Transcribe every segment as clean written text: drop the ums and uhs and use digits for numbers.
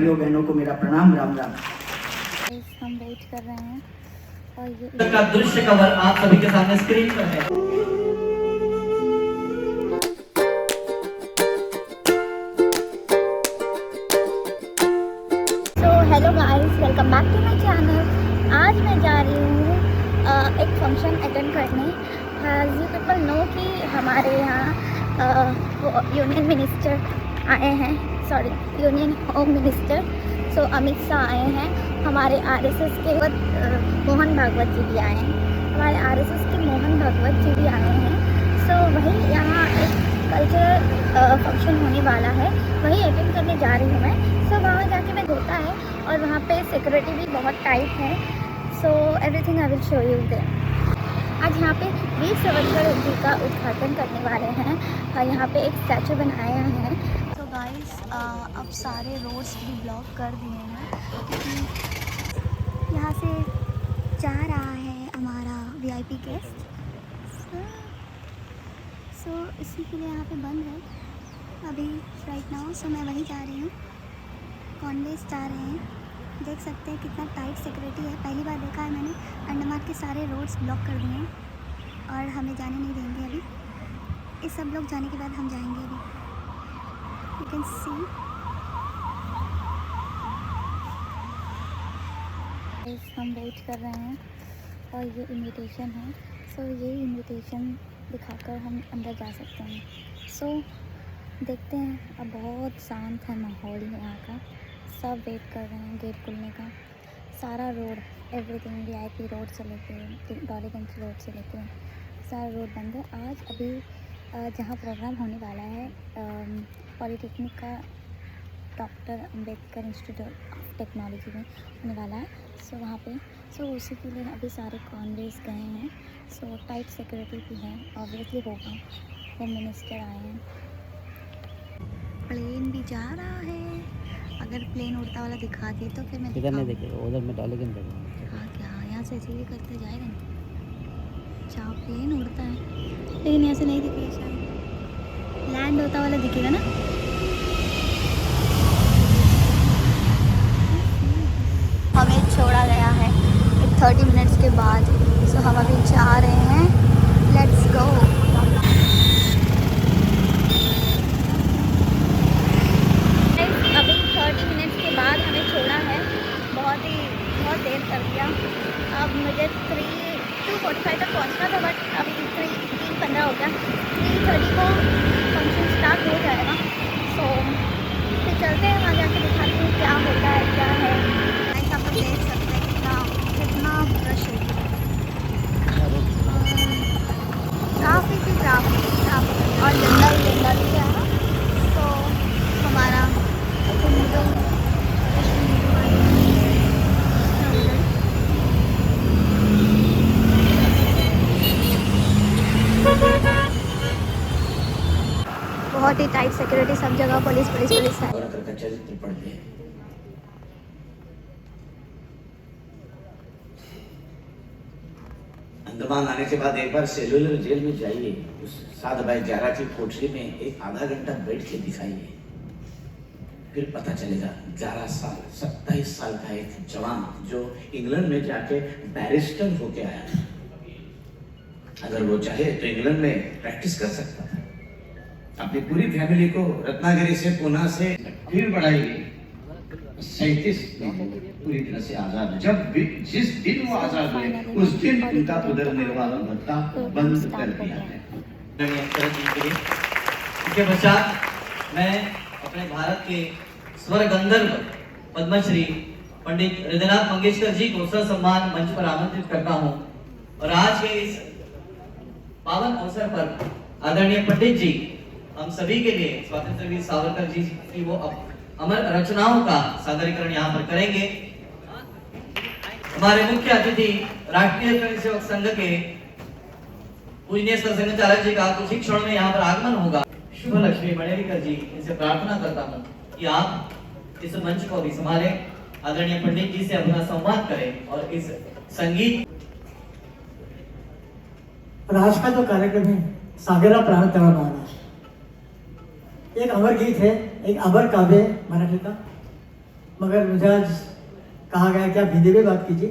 बहनों को मेरा प्रणाम, राम राम। हम वेट कर रहे हैं और ये का दृश्य कवर आप सभी के सामने स्क्रीन पर है। Hello guys, welcome back to my channel. आज मैं जा रही हूँ एक फंक्शन अटेंड करने। यू पीपल नो कि हमारे यहाँ यूनियन मिनिस्टर आए हैं, sorry union home minister Amit Shah आए हैं। हमारे आरएसएस के मोहन भागवत जी भी आए हैं। हमारे आरएसएस के मोहन भागवत जी भी आए हैं। वही यहाँ एक कल्चरल फंक्शन होने वाला है, वही अटेंड करने जा रही हूँ मैं। वहाँ जाके मैं होता है और वहाँ पे सिक्योरिटी भी बहुत टाइट है। Everything I will show you there. आज यहाँ पे वीर सावरकर जी का उद्घाटन करने वाले हैं। यहाँ पे एक स्टैचू बनाया है। गाइस, अब सारे रोड्स भी ब्लॉक कर दिए हैं क्योंकि यहाँ से जा रहा है हमारा वीआईपी गेस्ट। इसी के लिए यहाँ पे बंद है अभी राइट नाउ। मैं वहीं जा रही हूँ, कॉन्वेज जा रहे हैं। देख सकते हैं कितना टाइट सिक्योरिटी है। पहली बार देखा है मैंने। अंडमान के सारे रोड्स ब्लॉक कर दिए हैं और हमें जाने नहीं देंगे अभी। इस सब लोग जाने के बाद हम जाएंगे अभी। यू कैन सी हम वेट कर रहे हैं और ये इनविटेशन है। ये इनविटेशन दिखाकर हम अंदर जा सकते हैं। देखते हैं। अब बहुत शांत है माहौल यहाँ का। सब वेट कर रहे हैं गेट खुलने का। सारा रोड, एवरीथिंग, वीआईपी रोड से लेके डॉलीगंज रोड से लेके सारा रोड बंद है। आज अभी जहाँ प्रोग्राम होने वाला है पॉलिटेक्निक का, doctor Ambedkar institute of technology में होने वाला है। वहाँ पे उसी के लिए अभी सारे कॉन्वेज गए हैं। टाइट सिक्योरिटी भी है, ऑब्वियसली होगा। होम मिनिस्टर आए हैं। प्लेन भी जा रहा है। अगर प्लेन उड़ता वाला दिखा दे तो फिर मैं इधर नहीं देखेगा, उधर में डॉलीगंज देखेगा। हाँ क्या, यहाँ से ऐसे ही करते जाएगा नहीं। जहाँ प्लेन उड़ता है, लेकिन यहाँ से नहीं दिखेगा, शायद लैंड होता वाला दिखेगा ना। हमें छोड़ा गया है 30 मिनट्स के बाद। हम अभी जा रहे हैं। Let's go. अभी 30 मिनट्स के बाद हमें छोड़ा है। बहुत देर कर दिया। अब मुझे 2:45 तक पहुंचना था, बट अभी 3:15 हो गया। 3:30 को फंक्शन स्टार्ट हो जाएगा। फिर चलते हैं, वहाँ जाके दिखाती हूँ क्या होता है, क्या है। ऐसा आप देख सकते हैं कितना रश है। ट्रैफिक और जंगल भी है। हमारा बहुत ही टाइट सिक्योरिटी, सब जगह पुलिस है। चरित्र पढ़ते हैं। अंडमान आने के बाद एक बार सेलुलर जेल में जाइए, उस साध भाई जारा की कोठरी में एक आधा घंटा बैठ के दिखाइए, फिर पता चलेगा। 27 साल का एक जवान जो इंग्लैंड में जाके बैरिस्टर होके आया, अगर वो चाहे तो इंग्लैंड में प्रैक्टिस कर सकता था। अपनी पूरी फैमिली को रत्नागिरी से, पुणे से फिर बढ़ाएगी। 37 पूरी तरह से आजाद। जिस दिन वो आजाद हुए उस दिन उनका पुनर्निर्माण भत्ता बंद कर दिया है। इसके पश्चात मैं अपने भारत के स्वर गंधर्व पद्मश्री पंडित हृदयनाथ मंगेशकर जी को ससम्मान मंच पर आमंत्रित करता हूं। और आज के इस पावन अवसर पर आदरणीय पंडित जी हम सभी के लिए स्वतंत्र वीर सावरकर जी की वो अमर रचनाओं का सादरीकरण यहाँ पर करेंगे। हमारे मुख्य अतिथि राष्ट्रीय स्वयंसेवक संघ के पूजनीय संघचालक जी का कुछ ही क्षण में यहाँ पर आगमन होगा। शुभ लक्ष्मी मणेरिकर जी, इनसे प्रार्थना करता हूँ कि आप इस मंच को भी संभालें, आदरणीय पंडित जी से अपना संवाद करें और इस संगीत। आज का जो कार्यक्रम है सागरा प्राण तळा भावना, एक अमर गीत है, एक अमर काव्य मराठी का। मगर मुझे आज कहा गया कि आप हिंदी में बात कीजिए।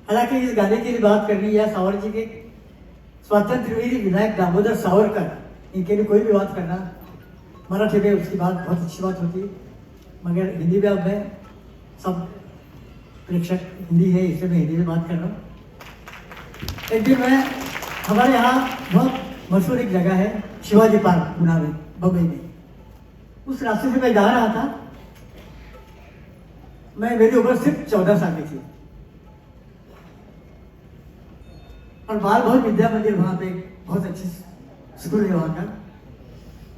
हालांकि इस गाने की लिए बात करनी है सावरकर जी के स्वातंत्र वीर विनायक दामोदर सावरकर, इनके लिए कोई भी बात करना मराठी में उसकी बात बहुत अच्छी बात होती है, मगर हिंदी में अब मैं सब प्रेक्षक हिंदी है इसलिए मैं हिंदी में बात कर रहा हूँ। एक दिन मैं हमारे यहाँ बहुत मशहूर एक जगह है शिवाजी पार्क पुणे में, बम्बई में, उस रास्ते से मैं जा रहा था। मेरी उम्र सिर्फ 14 साल की थी और बाल भवन विद्या मंदिर वहाँ पे बहुत अच्छी स्कूल है वहाँ का,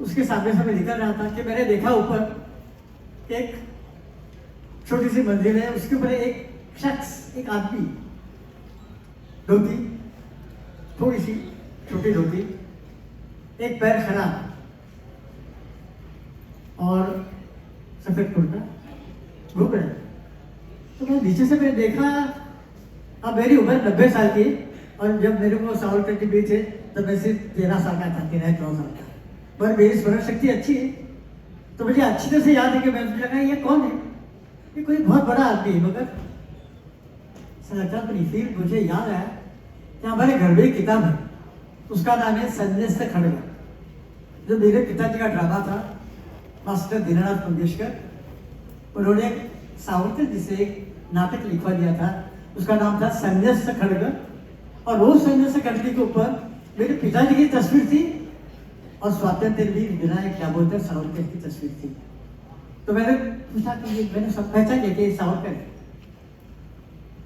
उसके सामने से मैं निकल रहा था कि मैंने देखा ऊपर एक छोटी सी मंदिर है, उसके ऊपर एक शख्स, एक आदमी, धोती, थोड़ी सी छोटी धोती, एक पैर खड़ा और सफेद कुर्ता घूम रहे। तो मैं नीचे से मैंने देखा, अब मेरी उम्र 90 साल की और जब मेरे को सावरकर के बीच है तब मैं सिर्फ 13 साल का था, 13-14 साल का, पर मेरी स्मरण शक्ति अच्छी है तो मुझे अच्छी तरह से याद है कि मैं मुझे लगा ये कौन है, ये कोई बहुत बड़ा आदमी है। मगर फिर मुझे याद आया कि हमारे घर में एक किताब है, उसका नाम है संन्यास्त खड्ग, जो मेरे पिताजी का ड्रामा था, मास्टर दीनानाथ मंगेशकर, उन्होंने सावरकर जी से एक नाटक लिखवा दिया था, उसका नाम था संन्यास्त खड्ग, और वो संन्यास्त खड्ग के ऊपर मेरे पिताजी की तस्वीर थी और स्वातंत्र वीर विनायक दामोदर सावरकर की तस्वीर थी। तो मैंने पूछा कि ये मैंने सब पहचान लिया कि सावरकर है,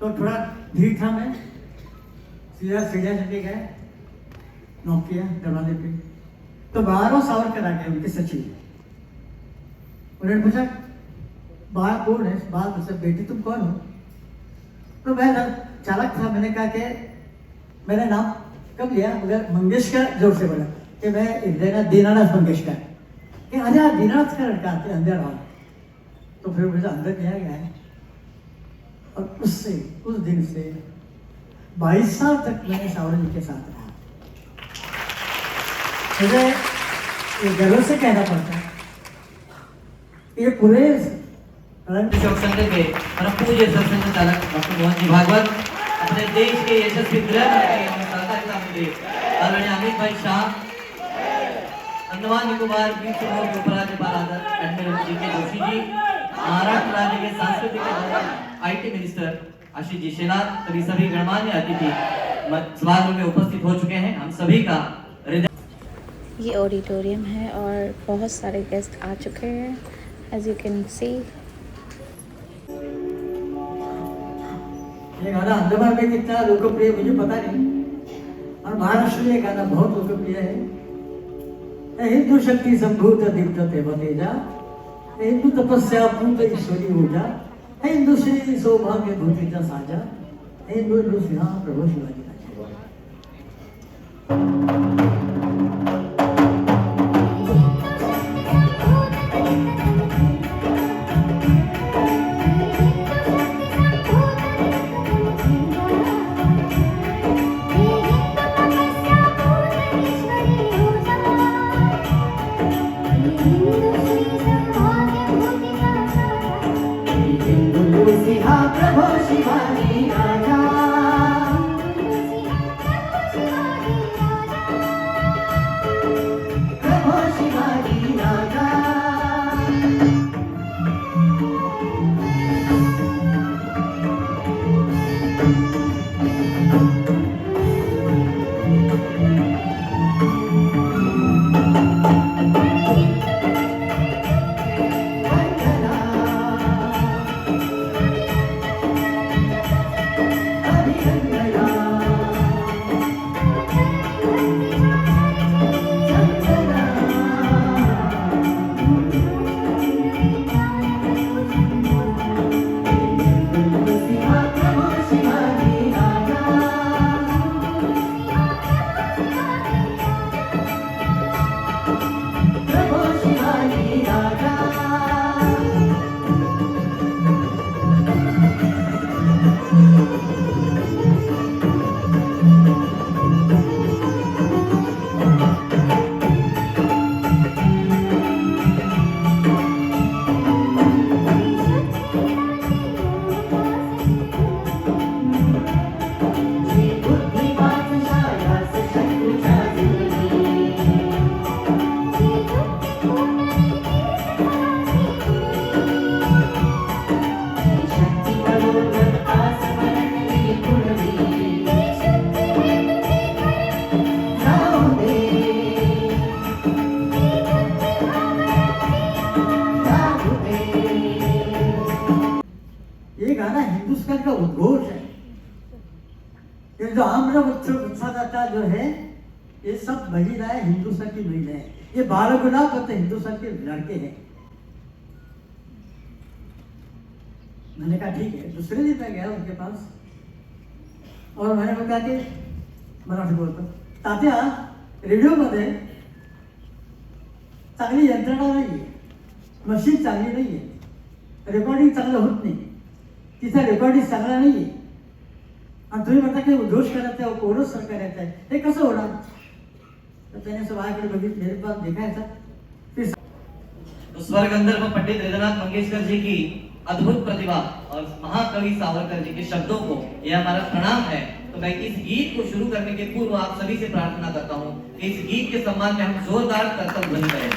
तो थोड़ा भीड़ था, मैं सीधा चढ़े गए, नॉक किया दरवाजे पे, तो बाहर सावरकर आ गए, उनके सचिव। उन्होंने पूछा बाहर कौन है, बाहर मतलब बेटी तुम कौन हो? तो मैं चालक था, मैंने कहा कि मैंने नाम कब लिया, मगर मंगेशकर जोर से बोला कि मैं दीनानाथ मंगेशकर, कि अरे आप दीनानाथ का लड़का आते अंदर आओ। तो फिर मुझे अंदर लिया गया है और उस दिन से 22 साल तक मैंने सावरकर जी के साथ रहा। मुझे ये गर्व से कहना पड़ता है, ये पूरे शोक संघ के परम पूज्य सरसंघ चालक डॉक्टर मोहन जी भागवत, अपने देश के यशस्वी गृह मंत्री एवं सहकारिता मंत्री आदरणीय अमित भाई शाह, अंडमान निकोबार द्वीप समूह के उपराज्यपाल एडमिरल जी.के. जोशी जी, महाराष्ट्र राज्य के सांस्कृतिक एवं IT मिनिस्टर आशीष जी शेलार, सभी सभी गणमान्य अतिथि समारोह में उपस्थित हो चुके हैं। हम सभी का ये ऑडिटोरियम है और बहुत सारे गेस्ट आ चुके हैं, एज यू कैन सी। ये गाना अंडमान में कितना लोकप्रिय मुझे पता नहीं, और महाराष्ट्र में ये गाना बहुत लोकप्रिय है। हिंदू शक्ति संभूत दीप्त तेव तेजा, हिंदू तपस्या पूत ईश्वरी ऊर्जा, हिंदू श्री सौभाग्य भूतिका साजा, हिंदू सिंहा प्रभु शिवाजी राजा। गाना हिंदुस्तान का उद्घोष है। ये जो आम्र वत्सदाता जो है, ये सब महिलाएं हिंदुस्तान की महिलाएं, ये 12 गुलाब तो हिंदुस्तान के लड़के हैं। मैंने कहा ठीक है। दूसरे दिन मैं गया उनके पास और मैंने कहा कि मराठी बोलतो, तात्या रेडिओमध्ये चांगली यंत्रणा नाही आहे, मशीन चांगली नाही आहे, रेकॉर्डिंग चांगलं होत नाही, तिचा रेकॉर्डिंग चांगला नाही आहे, आणि तुम्ही म्हणता की उद्घोष करायचा आहे, कोरस करायचं आहे, हे कसं होणार? तर त्याने असं माझ्याकडे बघितलं, मेरे पास देखायचा तो स्वर गंधर्व पंडित हृदयनाथ मंगेशकर जी की अद्भुत प्रतिभा और महाकवि सावरकर जी के शब्दों को यह हमारा प्रणाम है। तो मैं इस गीत को शुरू करने के पूर्व आप सभी से प्रार्थना करता हूँ कि इस गीत के सम्मान में हम जोरदार करतब ध्वनि करें।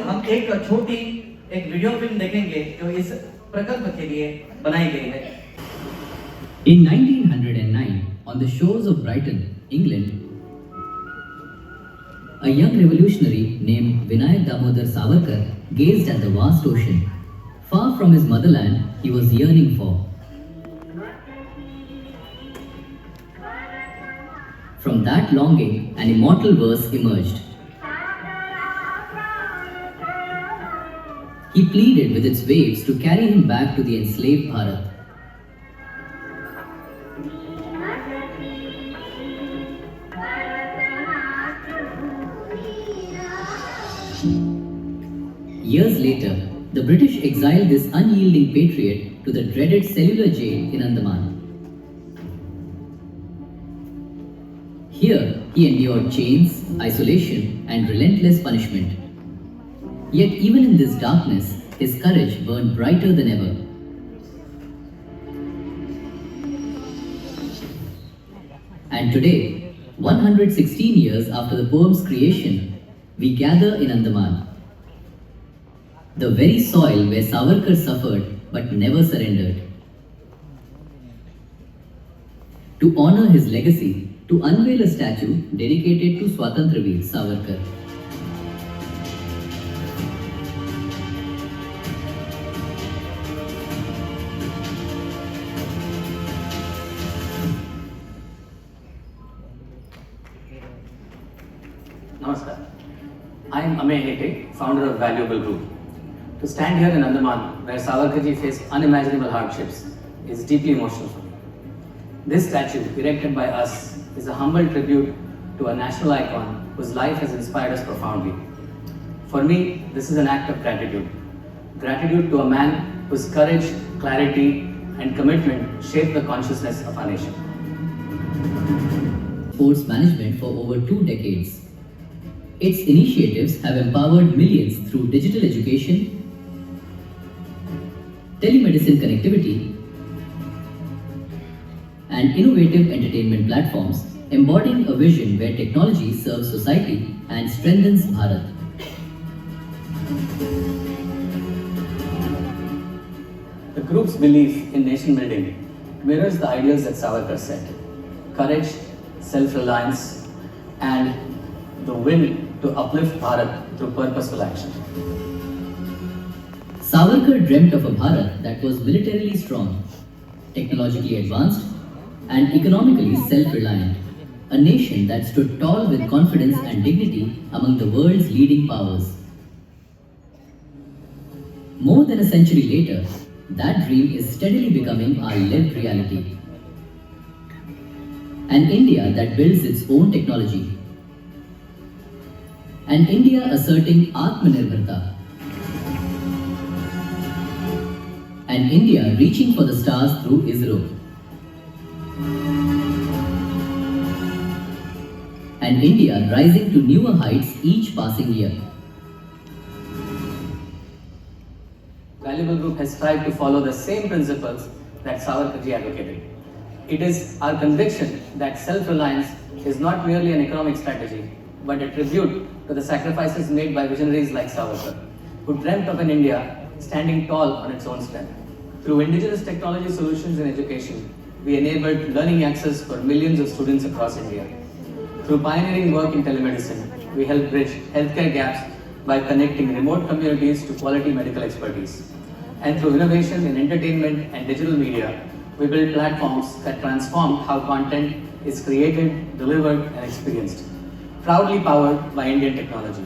हम एक छोटी वीडियो फिल्म देखेंगे जो इस प्रकल्प के लिए बनाई गई है। In 1909, on the shores of Brighton, England, a young revolutionary named Vinayak Damodar Savarkar gazed at the vast ocean. Far from his motherland, he was yearning for. From that longing, an immortal verse emerged. He pleaded with its waves to carry him back to the enslaved Bharat. Years later, the British exiled this unyielding patriot to the dreaded cellular jail in Andaman. Here, he endured chains, isolation, and relentless punishment. Yet even in this darkness, his courage burned brighter than ever. And today, 116 years after the poem's creation, we gather in Andaman, the very soil where Savarkar suffered but never surrendered. To honor his legacy, to unveil a statue dedicated to Swatantraveer Savarkar. Namaskar. I am Amey Hegde, founder of Valuable Group. To stand here in Andaman, where Savarkarji faced unimaginable hardships, is deeply emotional for me. This statue, erected by us, is a humble tribute to a national icon whose life has inspired us profoundly. For me, this is an act of gratitude. Gratitude to a man whose courage, clarity, and commitment shaped the consciousness of our nation. Sports management for over 2 decades. Its initiatives have empowered millions through digital education, telemedicine connectivity, and innovative entertainment platforms, embodying a vision where technology serves society and strengthens Bharat. The group's belief in nation building mirrors the ideals that Savarkar set: courage, self-reliance, and the will to uplift Bharat through purposeful action. Savarkar dreamt of a Bharat that was militarily strong, technologically advanced, and economically self-reliant, a nation that stood tall with confidence and dignity among the world's leading powers. More than a century later, that dream is steadily becoming our lived reality. An India that builds its own technology. An India asserting Atmanirbharta. An India reaching for the stars through ISRO. An India rising to newer heights each passing year. Valuable Group has tried to follow the same principles that Savarkarji advocated. It is our conviction that self-reliance is not merely an economic strategy, but a tribute to the sacrifices made by visionaries like Savarkar, who dreamt of an India standing tall on its own strength. Through indigenous technology solutions in education, we enabled learning access for millions of students across India. Through pioneering work in telemedicine, we helped bridge healthcare gaps by connecting remote communities to quality medical expertise. And through innovation in entertainment and digital media, we build platforms that transform how content is created, delivered, and experienced. Proudly powered by Indian technology.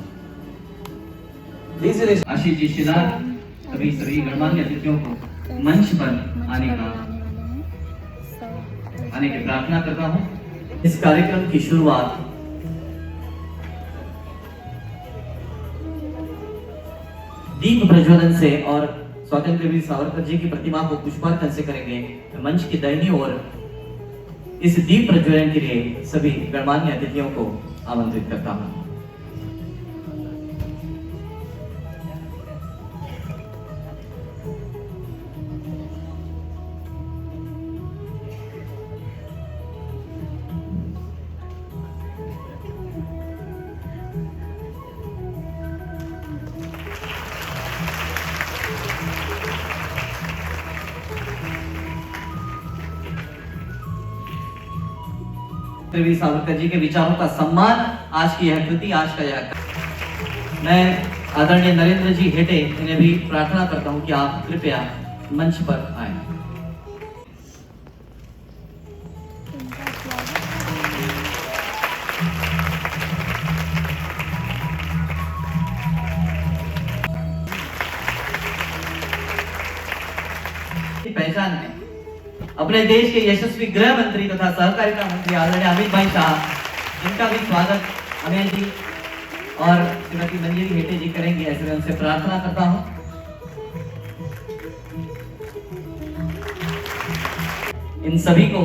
These are Ashish ji शिलार सभी गणमान्य अतिथियों को मंच पर आने की प्रार्थना करता हूँ। इस कार्यक्रम की शुरुआत दीप प्रज्वलन से और स्वतंत्र वीर सावरकर जी की प्रतिमा को पुष्पार्चन से करेंगे। मंच की दाहिनी ओर इस दीप प्रज्वलन के लिए सभी गणमान्य अतिथियों को आमंत्रित करता हूँ। वीर सावरकर जी के विचारों का सम्मान आज की यह कृति, आज का यह मैं आदरणीय नरेंद्र जी हेटे इन्हें भी प्रार्थना करता हूं कि आप कृपया मंच पर आए। पहचान है अपने देश के यशस्वी गृह मंत्री तथा सहकारिता मंत्री आदरणीय अमित भाई शाह, इनका भी स्वागत अमेय जी और श्रीमती मंजरी हेटे जी करेंगे, ऐसे मैं उनसे प्रार्थना करता हूं। इन सभी को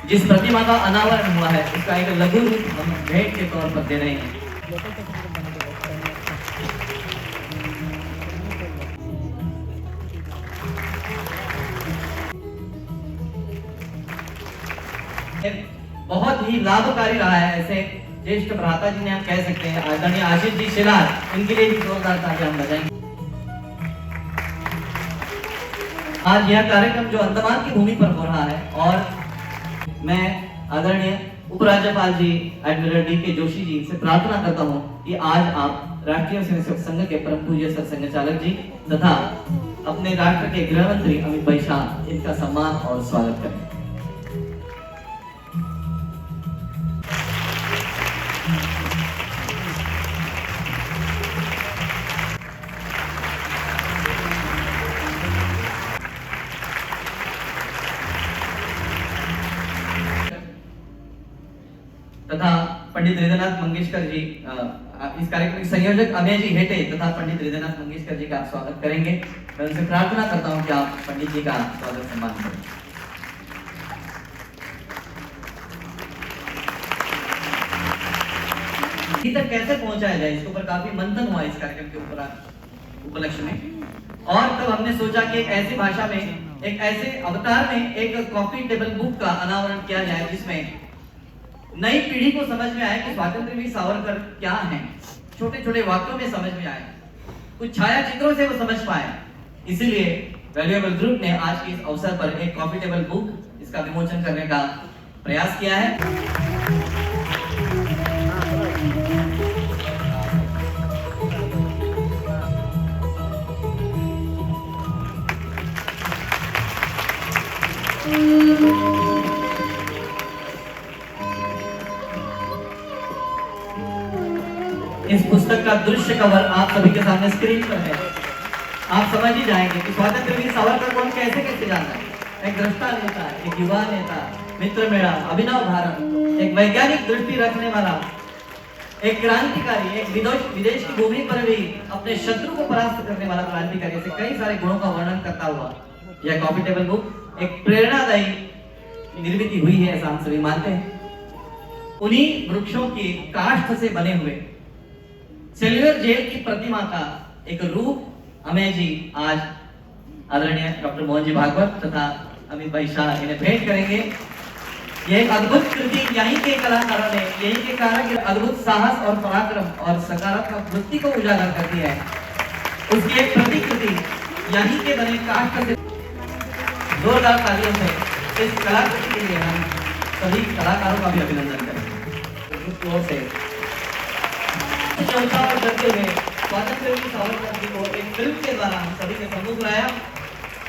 जिस प्रतिमा का अनावरण हुआ है उसका एक लघु रूप हम भेंट के तौर पर दे रहे हैं। बहुत ही लाभकारी रहा है, ऐसे ज्येष्ठ भ्राता जी ने हम कह सकते हैं, आदरणीय आशीष जी शिलार, इनके लिए भी जोरदार तालियां हम बजाएंगे। आज यह कार्यक्रम जो अंडमान की भूमि पर हो रहा है और मैं आदरणीय उपराज्यपाल जी एडमिरल डी.के. जोशी जी से प्रार्थना करता हूं कि आज आप राष्ट्रीय स्वयंसेवक संघ के परम पूज्य सर संघ चालक जी तथा अपने राष्ट्र के गृह मंत्री अमित भाई शाह, इनका सम्मान और स्वागत करें। तथा पंडित हृदयनाथ मंगेशकर जी, इस कार्यक्रम के संयोजक अमेय जी हेटे तथा पंडित हृदयनाथ मंगेशकर जी का आप स्वागत करेंगे। मैं उनसे प्रार्थना करता हूं कि आप पंडित जी का स्वागत सम्मान करें। तक कैसे पहुंचाया जाए, इसके ऊपर काफी मंथन हुआ इस कार्यक्रम के उपलक्ष्य में। और तब हमने सोचा कि एक ऐसी भाषा में, एक ऐसे अवतार में एक कॉफी टेबल बुक का अनावरण किया जाए जिसमें नई पीढ़ी को समझ में आए कि स्वतंत्र वीर सावरकर क्या हैं, छोटे छोटे वाक्यों में समझ में आए, कुछ छाया चित्रों से वो समझ पाए। इसीलिए वैल्यूएबल ग्रुप ने आज के इस अवसर पर एक कॉफी टेबल बुक इसका विमोचन करने का प्रयास किया है। इस पुस्तक का दृश्य कवर आप सभी के सामने स्क्रीन पर है। आप समझ ही जाएंगे कि स्वतंत्र वीर सावरकर को हम कैसे कैसे जानते हैं। एक दृष्टा नेता, एक युवा नेता, मित्र मेरा, अभिनव भारत, एक वैज्ञानिक दृष्टि रखने वाला, एक क्रांतिकारी, एक विदेश की भूमि पर भी अपने शत्रु को परास्त करने वाला क्रांतिकारी, ऐसे कई सारे गुणों का वर्णन करता हुआ यह कॉफी टेबल बुक एक प्रेरणादायी निर्मित हुई है, ऐसा हम सभी मानते हैं। उन्हीं वृक्षों की काष्ठ से बने हुए सेल्युलर जेल की प्रतिमा का एक रूप अमेय जी आज आदरणीय डॉक्टर मोहन जी भागवत तथा अमित भाई शाह इन्हें भेंट करेंगे। यह एक अद्भुत कृति यहीं के कलाकारों ने, यहीं के कारण अद्भुत साहस और पराक्रम और सकारात्मक वृत्ति को उजागर करती है। उसकी एक प्रतिकृति यहीं के बने काष्ठ से जोरदार तालियों से इस कलाकृति के लिए हम सभी कलाकारों का भी अभिनंदन करें। ओर से चौथा और करते हुए स्वतंत्र वीर सावरकर जी को एक फिल्म के द्वारा हम सभी के सम्मुख लाया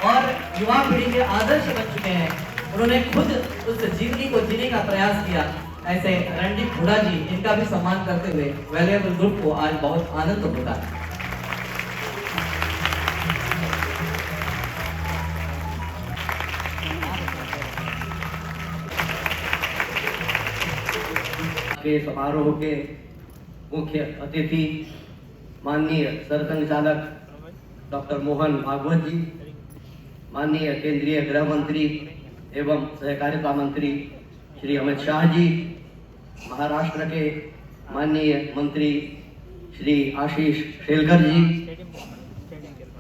और युवा पीढ़ी के आदर्श बन चुके हैं। उन्होंने खुद उस जीवनी को जीने का प्रयास किया। ऐसे रणदीप हुडा जी, इनका भी सम्मान करते हुए वैल्यूएबल ग्रुप को आज बहुत आनंद होता है। के समारोह के मुख्य अतिथि माननीय सरसंघचालक डॉक्टर मोहन भागवत जी, माननीय केंद्रीय गृह मंत्री एवं सहकारिता मंत्री श्री अमित शाह जी, महाराष्ट्र के माननीय मंत्री श्री आशीष शेलकर जी,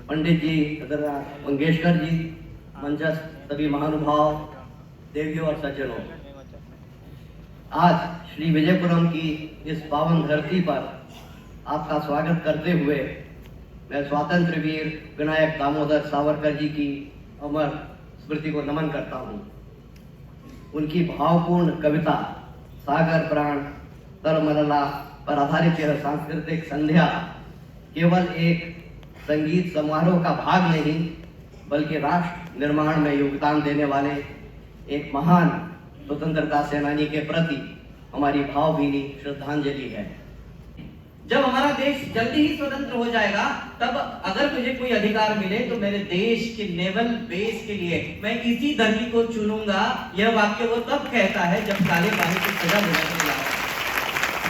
पंडित जी रघुनाथ मंगेशकर जी, मंचस्थ सभी महानुभाव, देवियों और सज्जनों, आज श्री विजयपुरम की इस पावन धरती पर आपका स्वागत करते हुए मैं स्वतंत्र वीर विनायक दामोदर सावरकर जी की अमर स्मृति को नमन करता हूँ। उनकी भावपूर्ण कविता सागर प्राण तरमलला पर आधारित यह सांस्कृतिक संध्या केवल एक संगीत समारोह का भाग नहीं बल्कि राष्ट्र निर्माण में योगदान देने वाले एक महान स्वतंत्रता सेनानी के प्रति हमारी भावभीनी श्रद्धांजलि है। जब हमारा देश जल्दी ही स्वतंत्र हो जाएगा तब अगर मुझे कोई अधिकार मिले तो मेरे देश के नेवल बेस के लिए मैं इसी धरती को चुनूंगा। यह वाक्य वो तब कहता है जब काले पानी की सजा देने के लिए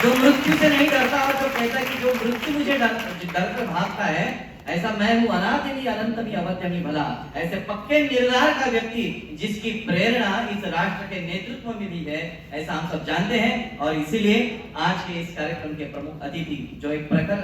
जो मृत्यु से नहीं डरता और जो कहता है कि जो मृत्यु मुझे डर कर भागता है, ऐसा मैं हूं अनादिनी अनंतमी अवत्यमी भला। ऐसे पक्के निर्धार का व्यक्ति जिसकी प्रेरणा इस राष्ट्र के नेतृत्व में भी है, ऐसा हम सब जानते हैं। और इसीलिए आज के इस कार्यक्रम के प्रमुख अतिथि जो एक प्रखर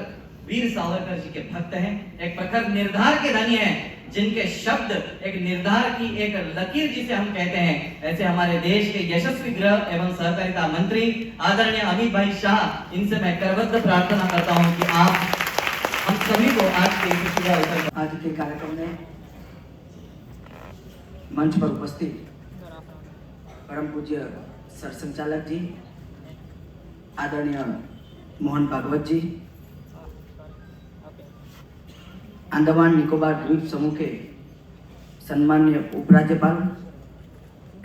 वीर सावरकर जी के भक्त हैं, एक प्रखर निर्धार के धनी हैं, जिनके शब्द एक निर्धार की एक लकीर जिसे हम कहते हैं, ऐसे हमारे देश के यशस्वी गृह एवं सहकारिता मंत्री आदरणीय अमित भाई शाह, इनसे मैं करबद्ध प्रार्थना करता हूं कि आप हम सभी को आज के आज के कार्यक्रम में मंच पर उपस्थित परम पूज्य सरसंघचालक जी आदरणीय मोहन भागवत जी, अंडमान निकोबार द्वीप समूह के सम्माननीय उपराज्यपाल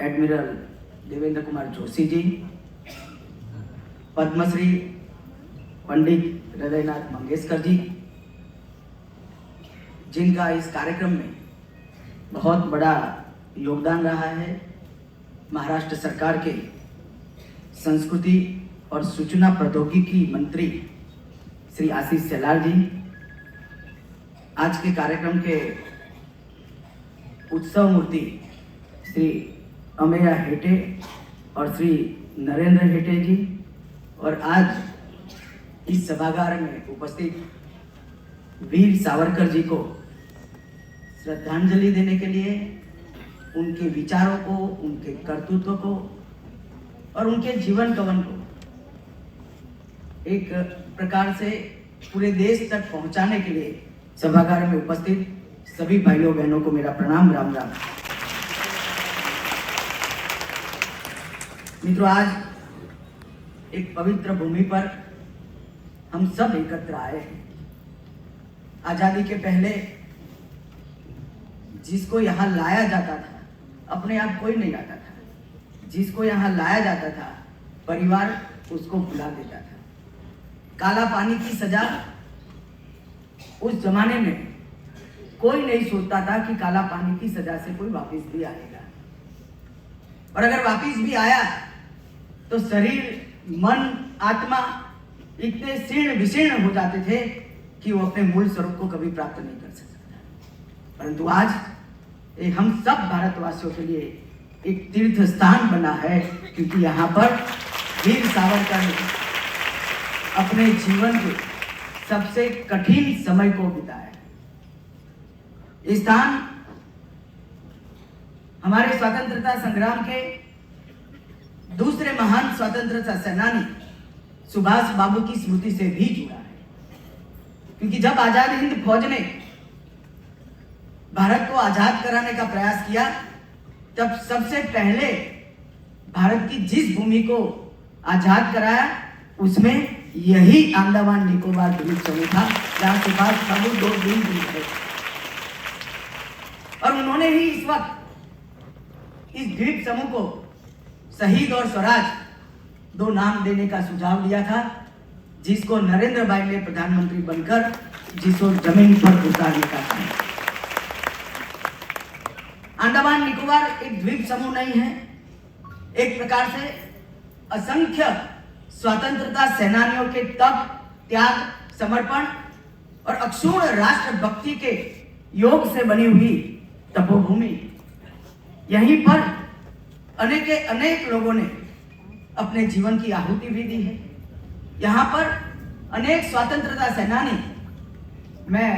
एडमिरल देवेंद्र कुमार जोशी जी, पद्मश्री पंडित रघुनाथ मंगेशकर जी, जिनका इस कार्यक्रम में बहुत बड़ा योगदान रहा है, महाराष्ट्र सरकार के संस्कृति और सूचना प्रौद्योगिकी मंत्री श्री आशीष शेलार जी, आज के कार्यक्रम के उत्सव मूर्ति श्री अमेय हेटे और श्री नरेंद्र हेटे जी, और आज इस सभागार में उपस्थित वीर सावरकर जी को श्रद्धांजलि देने के लिए, उनके विचारों को, उनके कर्तृत्व को और उनके जीवन कवन को एक प्रकार से पूरे देश तक पहुंचाने के लिए सभागार में उपस्थित सभी भाइयों बहनों को मेरा प्रणाम, राम राम। मित्रों, आज एक पवित्र भूमि पर हम सब एकत्र आए हैं। आजादी के पहले जिसको यहाँ लाया जाता था, अपने आप कोई नहीं आता था। जिसको यहाँ लाया जाता था, परिवार उसको भुला देता था। काला पानी की सजा उस जमाने में कोई नहीं सोचता था कि काला पानी की सजा से कोई वापस भी आएगा, और अगर वापस भी आया तो शरीर, मन, आत्मा इतने शीर्ण विशीर्ण हो जाते थे कि वो अपने मूल स्वरूप को कभी प्राप्त नहीं कर सकता। परंतु आज ये हम सब भारतवासियों के लिए एक तीर्थ स्थान बना है, क्योंकि यहाँ पर वीर सावरकर ने अपने जीवन के सबसे कठिन समय को बिताया। ये स्थान हमारे स्वतंत्रता संग्राम के दूसरे महान स्वतंत्रता सेनानी सुभाष बाबू की स्मृति से भी जुड़ा है, क्योंकि जब आजाद हिंद फौज ने भारत को आजाद कराने का प्रयास किया, तब सबसे पहले भारत की जिस भूमि को आजाद कराया उसमें यही अंडमान निकोबार द्वीप समूह था, जहां सुभाष बाबू 2 दिन थे। और उन्होंने ही इस वक्त इस द्वीप समूह को शहीद और स्वराज 2 नाम देने का सुझाव दिया था, जिसको नरेंद्र भाई ने प्रधानमंत्री बनकर जिसको जमीन पर उतारने का था। अंडमान निकोबार एक द्वीप समूह नहीं है, एक प्रकार से असंख्य स्वतंत्रता सेनानियों के तप, त्याग, समर्पण और अक्षुण्ण राष्ट्रभक्ति के योग से बनी हुई तपोभूमि। यहीं पर अनेक लोगों ने अपने जीवन की आहुति भी दी है। यहाँ पर अनेक स्वतंत्रता सेनानी, मैं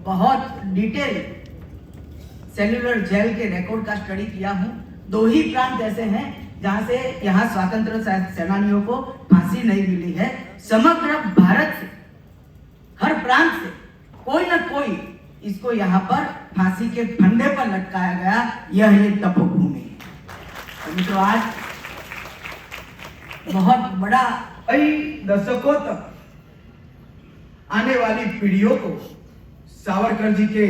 बहुत डिटेल सेल्युलर जेल के रिकॉर्ड का स्टडी किया हूँ। 2 ही प्रांत ऐसे हैं जहाँ से यहाँ स्वतंत्रता सेनानियों को फांसी नहीं मिली है। समग्र भारत से, हर प्रांत से कोई ना कोई इसको यहाँ पर फांसी के फंदे पर लटकाया गया। यह एक तपोभूमि है। तो आज बहुत बड़ा, कई दशकों तक आने वाली पीढ़ियों को सावरकर जी के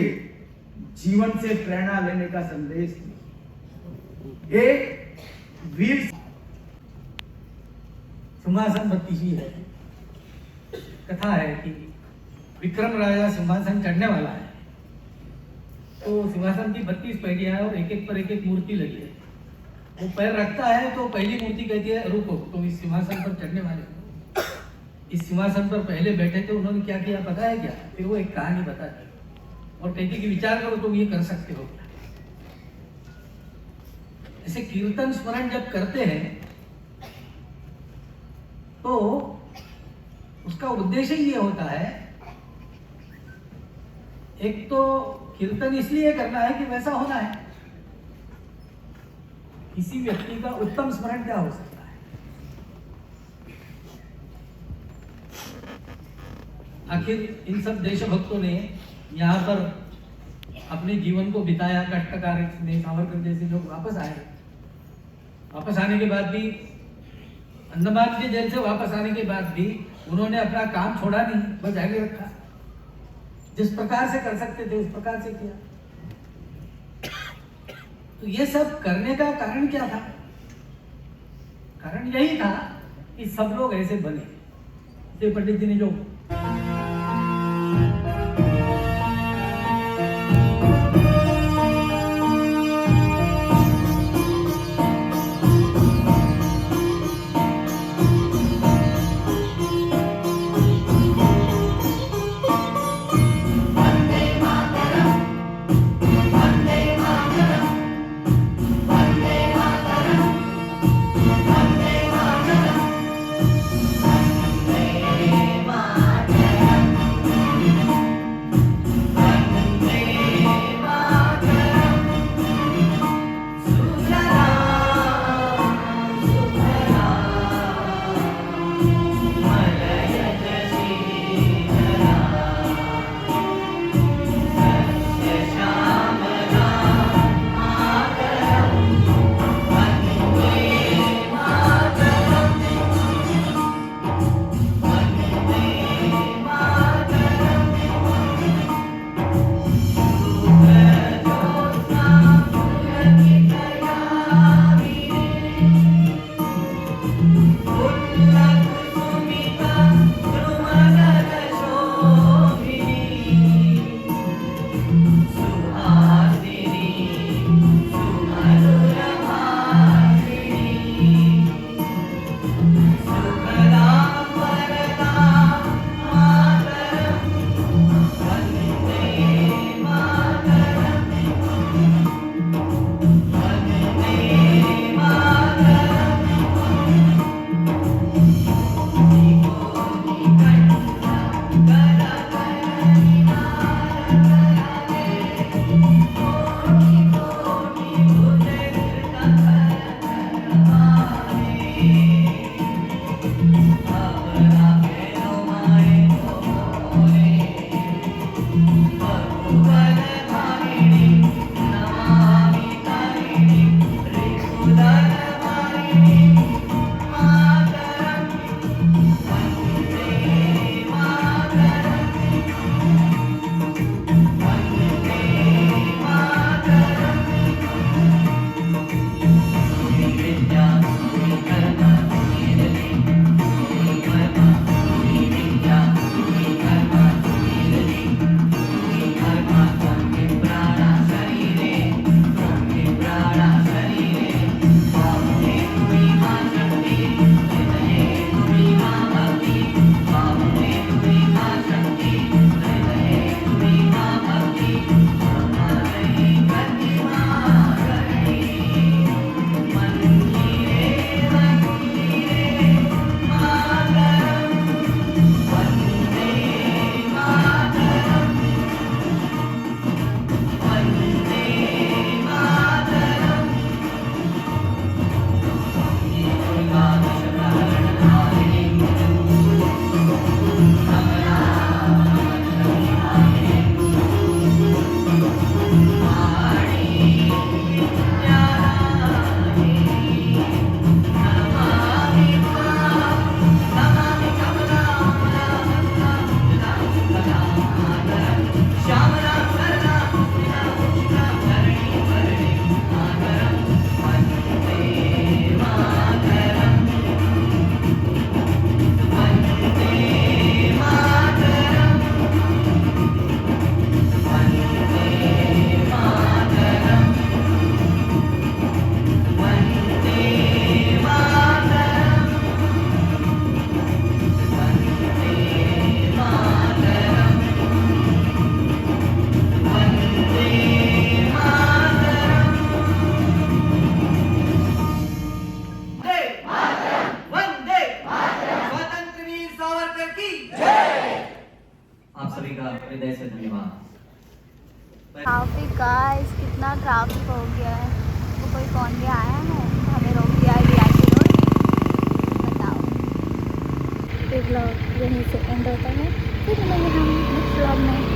जीवन से प्रेरणा लेने का संदेश दिया। एक वीर सिंहासन 32 है। कथा है कि विक्रम राजा सिंहासन चढ़ने वाला है, तो सिंहासन की 32 पैड़ियां हैं और एक पर एक मूर्ति लगी है। वो पैर रखता है तो पहली मूर्ति कहती है रुको, तो इस सिंहासन पर चढ़ने वाले, इस सिंहासन पर पहले बैठे थे, उन्होंने क्या किया पता है क्या? फिर वो एक कहानी बताती और कहती कि विचार करो तुम ये कर सकते हो। ऐसे कीर्तन स्मरण जब करते हैं तो उसका उद्देश्य ये होता है, एक तो कीर्तन इसलिए करना है कि वैसा होना है। किसी व्यक्ति का उत्तम स्मरण क्या हो सकता है? आखिर इन सब देशभक्तों ने यहाँ पर अपने जीवन को बिताया, कष्टकार ने, सावरकर जैसे लोग वापस आए। वापस आने के बाद भी, अंडमान के जेल से वापस आने के बाद भी उन्होंने अपना काम छोड़ा नहीं, बस जारी रखा। जिस प्रकार से कर सकते थे उस प्रकार से किया। तो ये सब करने का कारण क्या था? कारण यही था कि सब लोग ऐसे बने। पंडित जी ने जो मेरा हृदय से धन्यवाद। ट्रैफिक गाइस, कितना ट्रैफिक हो गया है। वो कोई कौन भी आया है, हमें रोक दिया है वीआईपी रोड। बताओ। ये ब्लॉग यहीं से एंड होता है, फिर मिलेंगे हम नेक्स्ट ब्लॉग में।